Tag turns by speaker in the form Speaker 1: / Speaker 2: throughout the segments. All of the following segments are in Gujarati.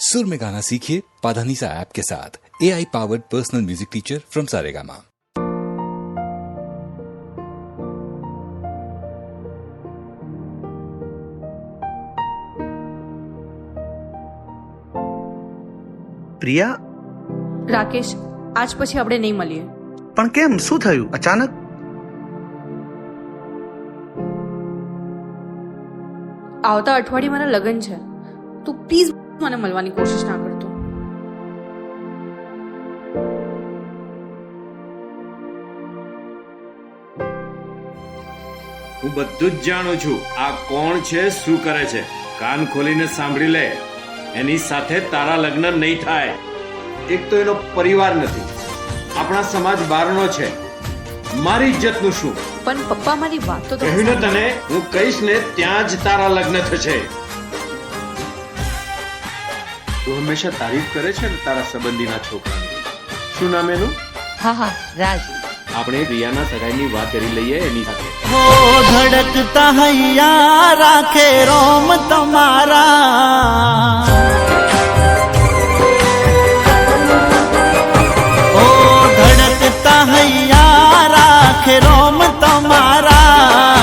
Speaker 1: सुर में गाना सीखिए पाधानीसा ऐप के साथ। AI powered personal music teacher from Saregama.
Speaker 2: Priya,
Speaker 3: Rakesh, આજ પછી આપણે નહીં મળીએ.
Speaker 2: પણ કેમ? શું થયું અચાનક?
Speaker 3: આવતા અઠવાડિયે મારા લગ્ન છે. તું પ્લીઝ મને મળવાની કોશિશ ના કરતો.
Speaker 4: હું બધું જ જાણું છું. આ કોણ છે, શું કરે છે. કાન ખોલીને સાંભળી લે. એની સાથે તારા લગ્ન નહીં થાય. એક તો એનો પરિવાર નથી, આપણા સમાજ બહારનો છે. મારી ઇજ્જતનું શું?
Speaker 3: પણ પપ્પા, મારી વાત તો
Speaker 4: કહ્યું ને તને, હું કહીશ ને ત્યાં જ તારા લગ્ન થશે. તું હંમેશા તારીફ કરે છે ને તારા સંબંધીના છોકરાની. શું નામ એનું?
Speaker 5: હા, રાજ.
Speaker 4: આપણે પ્રિયાના સગાઈની વાત કરી લઈએ એની સાથે.
Speaker 6: હો ધડકતા હૈયા રાખે રોમ તમારા, ઓ ધડકતા હૈયા રાખે રોમ તમારા,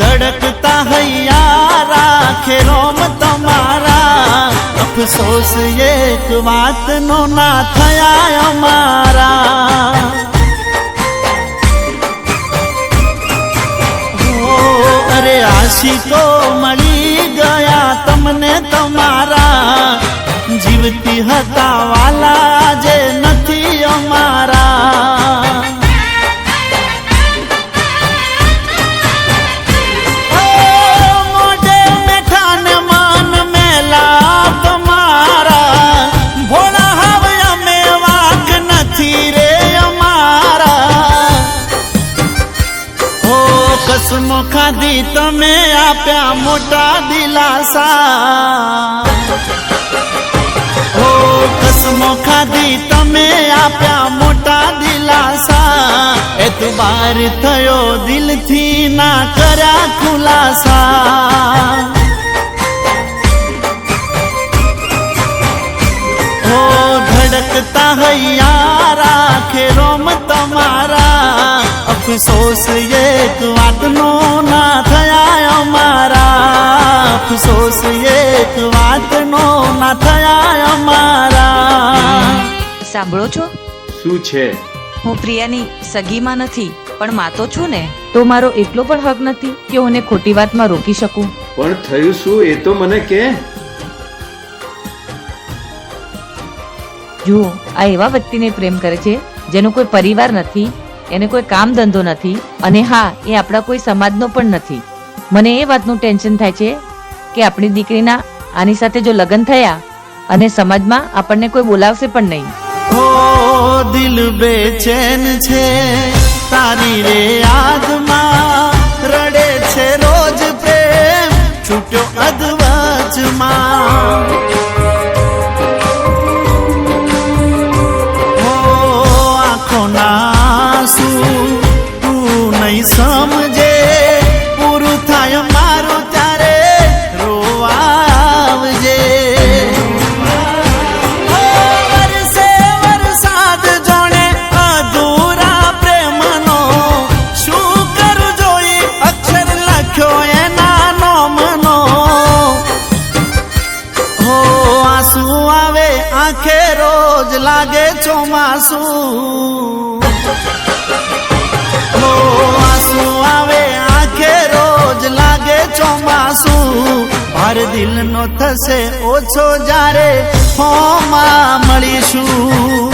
Speaker 6: ધડકતા હૈયા રાખે રોમ તમારા. અફસોસ એક વાતનો ના થયા અમારા. અરે આશિકો મળી ગયા તમને તમારા, જીવતી હતા વાલા જે નથી અમારા. મોઢે મેઠા ને મન મેલા તમારા, ભોળા હવે અમે વાક નથી રે અમારા. કસમો ખાધી તમે આપ્યા મોટા દિલાસા, ઓ કસમો ખાધી તમે આપ્યા મોટા દિલાસા. એતબાર થયો દિલથી ના કર્યા ખુલાસા. ઓ ધડકતા હૈયા રાખે રોમ તમારા, અફસોસ એક વાતનો ના થયા અમારા. અફસોસ એક વાતનો ના થયા અમારા.
Speaker 5: સાંભળો છો?
Speaker 4: શું છે?
Speaker 5: હું પ્રિયાની સગીમાં નથી, પણ માં તો છું ને. તો મારો એટલો પણ હક નથી કે હું એને ખોટી વાતમાં રોકી શકું.
Speaker 4: પણ થયું શું એ તો મને કે.
Speaker 5: જુઓ, આ એવા વ્યક્તિને પ્રેમ કરે છે જેનો કોઈ પરિવાર નથી, એને કોઈ કામ ધંધો નથી, અને હા, એ આપણા કોઈ સમાજનો પણ નથી. મને એ વાતનું ટેન્શન થાય છે કે આપણી દીકરીના આની સાથે જો લગ્ન થયા અને સમાજમાં આપણને કોઈ બોલાવશે પણ નહીં.
Speaker 6: ઓ દિલ બેચેન છે તારી રે યાદમાં, રડે છે રોજ પ્રેમ છૂટ્યો અધવચમાં. તું નહીં સમજે, પૂરું થાય મારું ત્યારે રોવા આવજે. વરસે વરસાદ જોણે અધૂરા પ્રેમનો, શું કરું જોઈ અક્ષર લખ્યો એના નોમનો. હો આંસુ આવે આંખે રોજ લાગે ચોમાસું. આંસુ આવે આંખે રોજ લાગે ચોમાસું. ભાર દિલનો થશે ઓછો જ્યારે હોમાં મળીશું.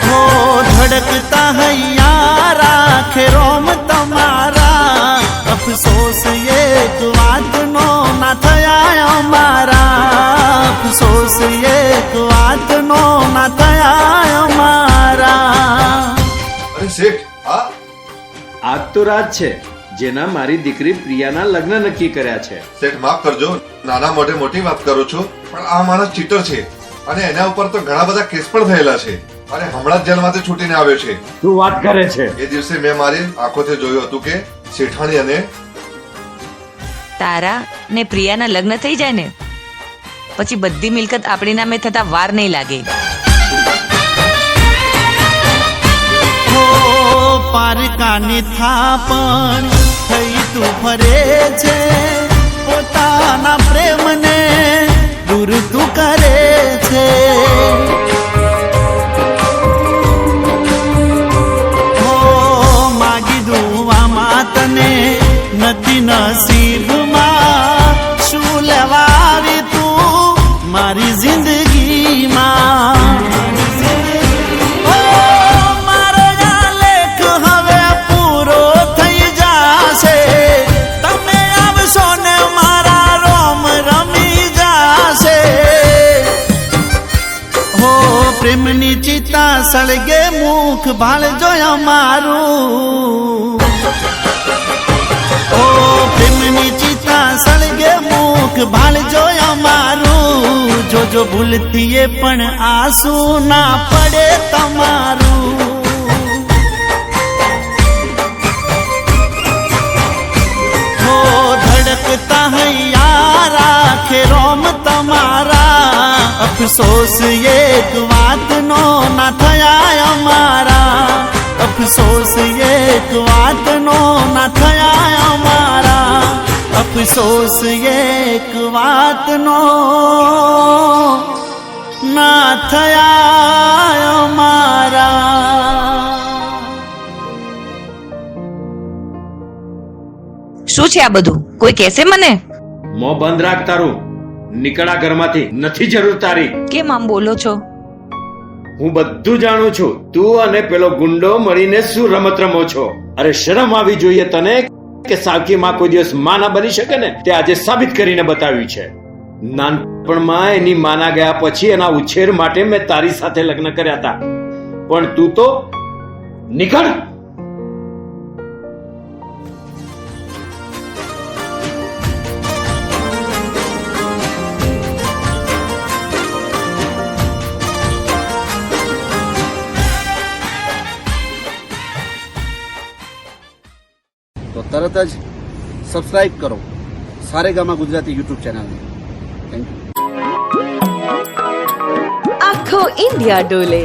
Speaker 6: હો ધડકતા હૈયા રાખે રોમ તમારા, અફસોસ એક વાતનો ના થયા અમારા. અફસોસ એક વાતનો ના થયા અમારા.
Speaker 7: અરે શેઠ,
Speaker 4: આજ તો રાત છે જેના મારી દીકરી પ્રિયાના લગ્ન નક્કી કર્યા છે.
Speaker 7: શેઠ માફ કરજો, નાના મોઢે મોટી વાત કરું છું, પણ આ માણસ ચીટર છે અને એના ઉપર તો ઘણા બધા કેસ પણ થયેલા છે અને હમણાં જ જેલમાંથી છૂટીને આવ્યો છે.
Speaker 4: તું વાત કરે છે?
Speaker 7: એ દિવસે મેં મારી આંખોથી જોયું હતું કે શેઠાણી અને
Speaker 5: તારા ને પ્રિયાના લગ્ન થઈ જાય ને પછી બધી મિલકત આપણી નામે થતા વાર નહીં લાગે.
Speaker 6: હો પારકાની થાપણ થઈ તું ફરે છે, પોતાના પ્રેમને દૂર તું કરે છે. હો માગી દુવામાં તને નથી નસીબમાં, શું લેવાવી તું મારી જિંદગીમાં. ઓ મારો આ લેખ હવે પૂરો થઈ જાશે, તમે આવશો ને મારા રોમ રમી જાશે. હો પ્રેમની ચિતા સળગે મુખ ભાળજો અમારું. ઓ પ્રેમની ચિતા સળગે મુખ ભાળજો અમારું. જોજો ભૂલથી એ પણ આંસુ ના પડે તમારું. હો ધડકતા હૈયા રાખે રોમ તમારા, અફસોસ એક વાતનો ના થયા અમારા. અફસોસ એક વાતનો ના થયા અમારા. અફસોસ એક વાતનો ના થયા અમારા.
Speaker 5: શું છે આ બધું? કોઈ કહેશે મને?
Speaker 4: મોં બંધ રાખ તારું. નીકળ આ ઘરમાંથી, નથી જરૂર તારી.
Speaker 5: કેમ આમ બોલો છો?
Speaker 4: હું બધું જાણું છું. તું અને પેલો ગુંડો મળીને શું રમત રમો છો. અરે શરમ આવી જોઈએ તને કે સાવકી માં કોઈ દિવસ માં ના બની શકે ને, તે આજે સાબિત કરીને બતાવ્યું છે. નાનપણમાં એની માના ગયા પછી એના ઉછેર માટે મેં તારી સાથે લગ્ન કર્યા હતા, પણ તું તો નીકળ.
Speaker 2: તો તરત જ સબસ્ક્રાઇબ કરો સારેગામા ગુજરાતી યુટ્યુબ ચેનલને. Thank you.
Speaker 8: આખો ઇન્ડિયા ડોલે.